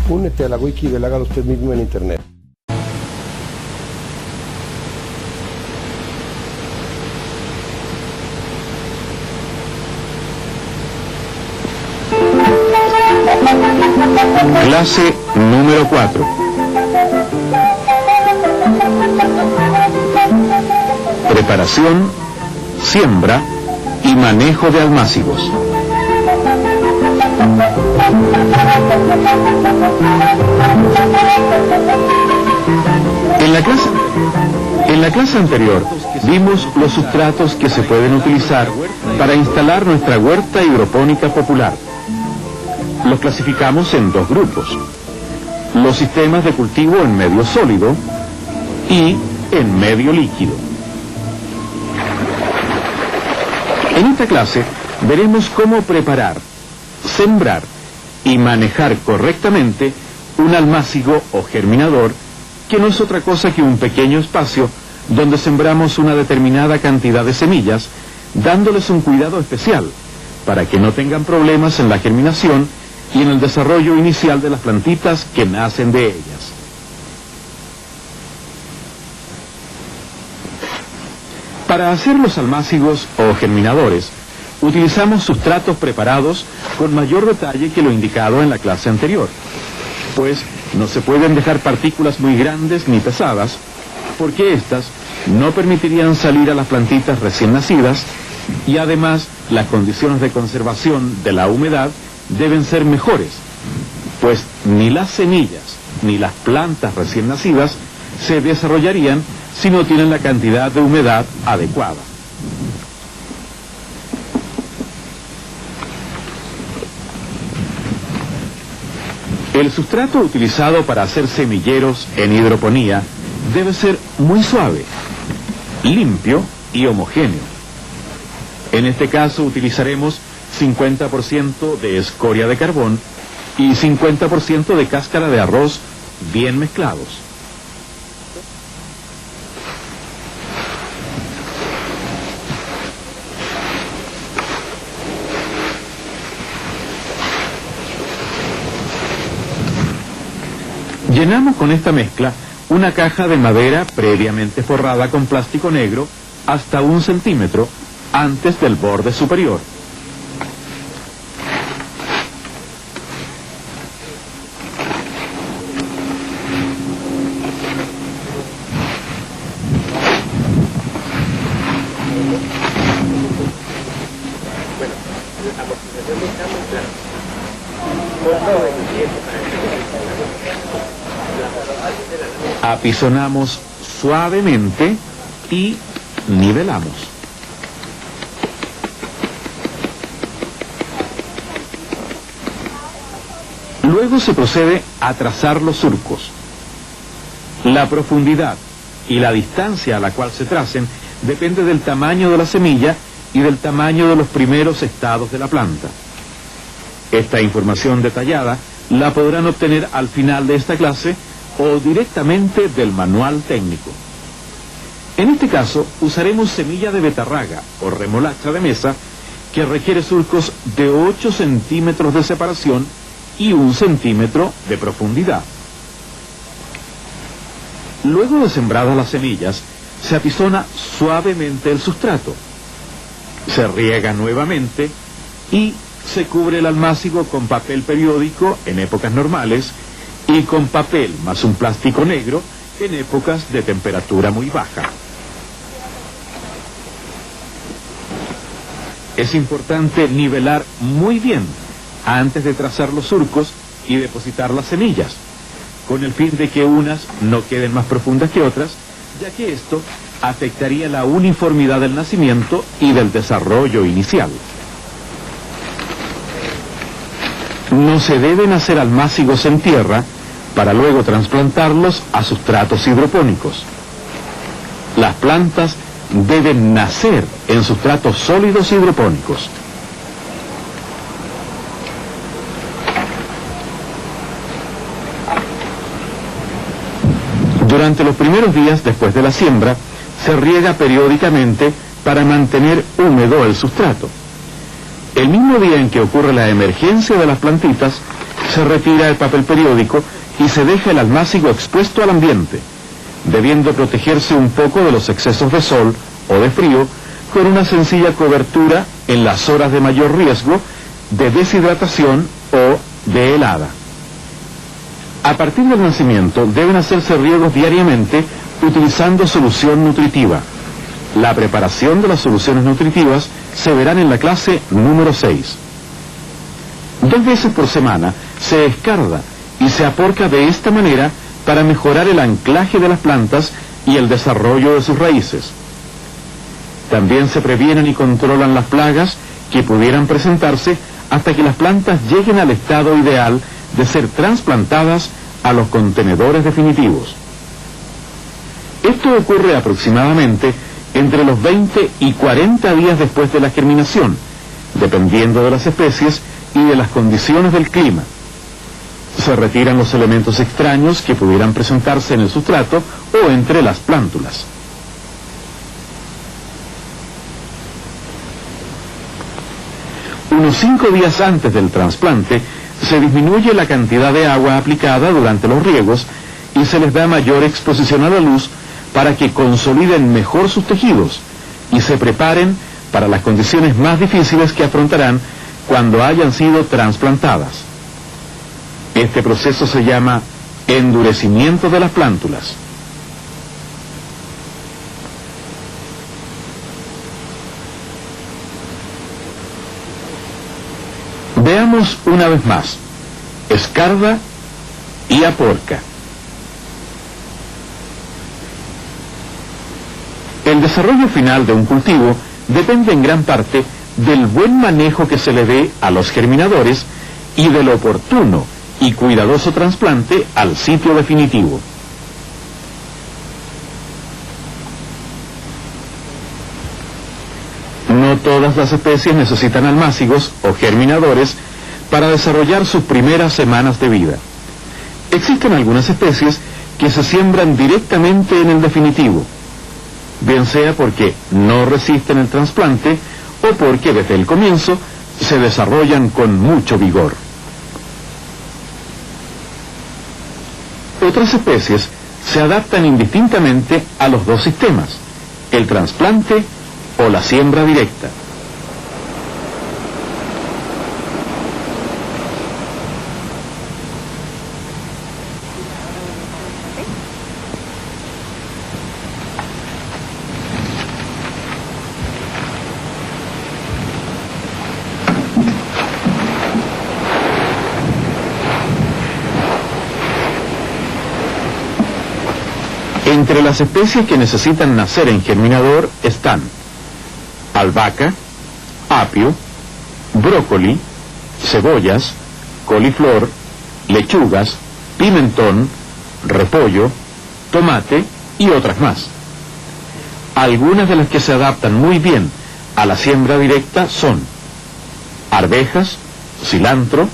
Únete a la wiki del Hágalo Usted Mismo en internet. Clase número 4. Preparación, siembra y manejo de almácigos. En la clase anterior vimos los sustratos que se pueden utilizar para instalar nuestra huerta hidropónica popular. Los clasificamos en dos grupos: los sistemas de cultivo en medio sólido y en medio líquido. En esta clase veremos cómo preparar, sembrar y manejar correctamente un almácigo o germinador, que no es otra cosa que un pequeño espacio donde sembramos una determinada cantidad de semillas, dándoles un cuidado especial para que no tengan problemas en la germinación y en el desarrollo inicial de las plantitas que nacen de ellas. Para hacer los almácigos o germinadores, utilizamos sustratos preparados con mayor detalle que lo indicado en la clase anterior, pues no se pueden dejar partículas muy grandes ni pesadas, porque éstas no permitirían salir a las plantitas recién nacidas, y además las condiciones de conservación de la humedad deben ser mejores, pues ni las semillas ni las plantas recién nacidas se desarrollarían si no tienen la cantidad de humedad adecuada. El sustrato utilizado para hacer semilleros en hidroponía debe ser muy suave, limpio y homogéneo. En este caso utilizaremos 50% de escoria de carbón y 50% de cáscara de arroz bien mezclados. Llenamos con esta mezcla una caja de madera previamente forrada con plástico negro hasta 1 centímetro antes del borde superior. Apisonamos suavemente y nivelamos. Luego se procede a trazar los surcos. La profundidad y la distancia a la cual se tracen depende del tamaño de la semilla y del tamaño de los primeros estados de la planta. Esta información detallada la podrán obtener al final de esta clase o directamente del manual técnico. En este caso usaremos semilla de betarraga o remolacha de mesa, que requiere surcos de 8 centímetros de separación y 1 centímetro de profundidad. Luego de sembradas las semillas, se apisona suavemente el sustrato, se riega nuevamente y se cubre el almácigo con papel periódico en épocas normales y con papel más un plástico negro en épocas de temperatura muy baja. Es importante nivelar muy bien antes de trazar los surcos y depositar las semillas, con el fin de que unas no queden más profundas que otras, ya que esto afectaría la uniformidad del nacimiento y del desarrollo inicial. No se deben hacer almácigos en tierra para luego trasplantarlos a sustratos hidropónicos. Las plantas deben nacer en sustratos sólidos hidropónicos. Durante los primeros días después de la siembra, se riega periódicamente para mantener húmedo el sustrato. El mismo día en que ocurre la emergencia de las plantitas, se retira el papel periódico y se deja el almácigo expuesto al ambiente, debiendo protegerse un poco de los excesos de sol o de frío con una sencilla cobertura en las horas de mayor riesgo de deshidratación o de helada. A partir del nacimiento deben hacerse riegos diariamente utilizando solución nutritiva. La preparación de las soluciones nutritivas se verán en la clase número 6. 2 veces por semana se escarda y se aporca de esta manera para mejorar el anclaje de las plantas y el desarrollo de sus raíces. También se previenen y controlan las plagas que pudieran presentarse hasta que las plantas lleguen al estado ideal de ser trasplantadas a los contenedores definitivos. Esto ocurre aproximadamente entre los 20 y 40 días después de la germinación, dependiendo de las especies y de las condiciones del clima. Se retiran los elementos extraños que pudieran presentarse en el sustrato o entre las plántulas. Unos 5 días antes del trasplante, se disminuye la cantidad de agua aplicada durante los riegos y se les da mayor exposición a la luz para que consoliden mejor sus tejidos y se preparen para las condiciones más difíciles que afrontarán cuando hayan sido trasplantadas. Este proceso se llama endurecimiento de las plántulas. Veamos una vez más: escarda y aporca. El desarrollo final de un cultivo depende en gran parte del buen manejo que se le dé a los germinadores y del oportuno y cuidadoso trasplante al sitio definitivo. No todas las especies necesitan almácigos o germinadores para desarrollar sus primeras semanas de vida. Existen algunas especies que se siembran directamente en el definitivo, bien sea porque no resisten el trasplante o porque desde el comienzo se desarrollan con mucho vigor. Otras especies se adaptan indistintamente a los dos sistemas, el trasplante o la siembra directa. Entre las especies que necesitan nacer en germinador están albahaca, apio, brócoli, cebollas, coliflor, lechugas, pimentón, repollo, tomate y otras más. Algunas de las que se adaptan muy bien a la siembra directa son arvejas, cilantro,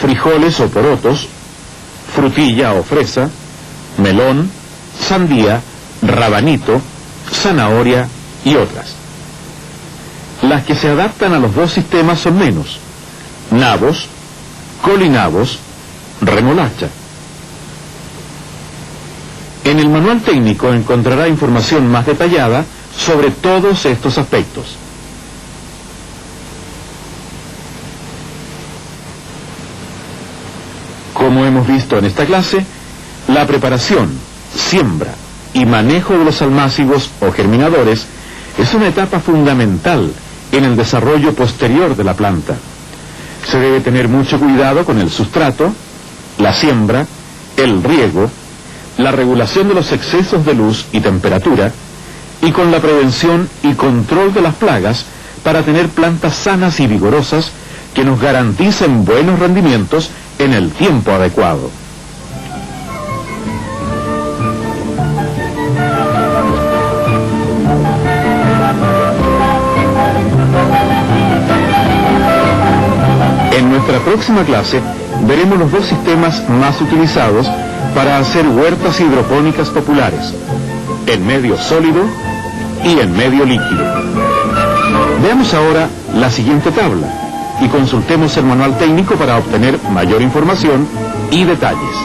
frijoles o porotos, frutilla o fresa, melón, sandía, rabanito, zanahoria y otras. Las que se adaptan a los dos sistemas son menos: nabos, colinabos, remolacha. En el manual técnico encontrará información más detallada sobre todos estos aspectos. Como hemos visto en esta clase, la preparación, siembra y manejo de los almácigos o germinadores es una etapa fundamental en el desarrollo posterior de la planta. Se debe tener mucho cuidado con el sustrato, la siembra, el riego, la regulación de los excesos de luz y temperatura, y con la prevención y control de las plagas para tener plantas sanas y vigorosas que nos garanticen buenos rendimientos en el tiempo adecuado. En nuestra próxima clase veremos los dos sistemas más utilizados para hacer huertas hidropónicas populares, en medio sólido y en medio líquido. Veamos ahora la siguiente tabla, y consultemos el manual técnico para obtener mayor información y detalles.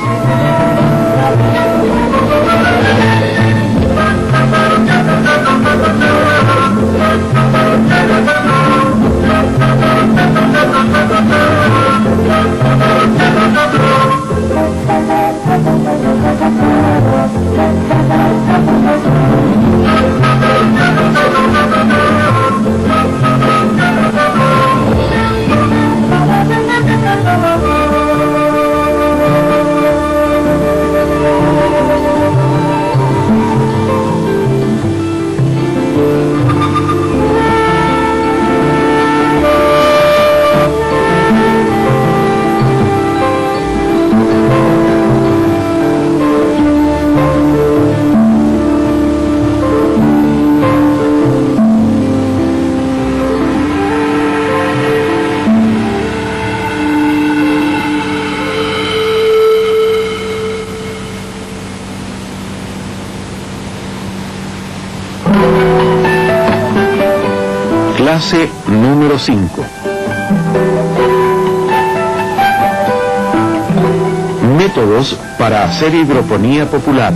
Clase número 5. Métodos para hacer hidroponía popular.